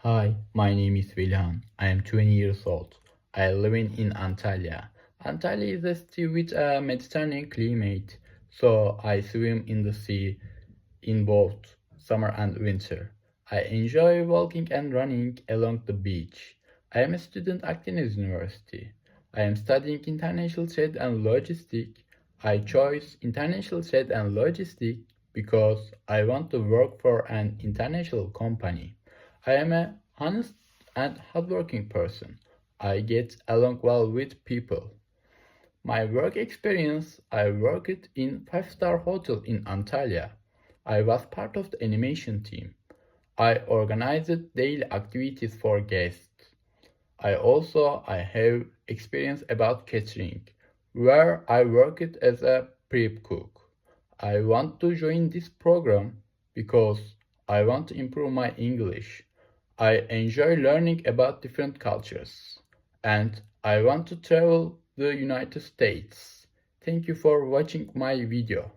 Hi, my name is Wilhan. I am 20 years old. I live in Antalya. Antalya is a city with a Mediterranean climate, so I swim in the sea in both summer and winter. I enjoy walking and running along the beach. I am a student at Akdeniz University. I am studying international trade and logistics. I chose international trade and logistics because I want to work for an international company. I am a honest and hardworking person. I get along well with people. My work experience, I worked in five-star hotel in Antalya. I was part of the animation team. I organized daily activities for guests. I have experience about catering, where I worked as a prep cook. I want to join this program because I want to improve my English. I enjoy learning about different cultures and I want to travel the United States. Thank you for watching my video.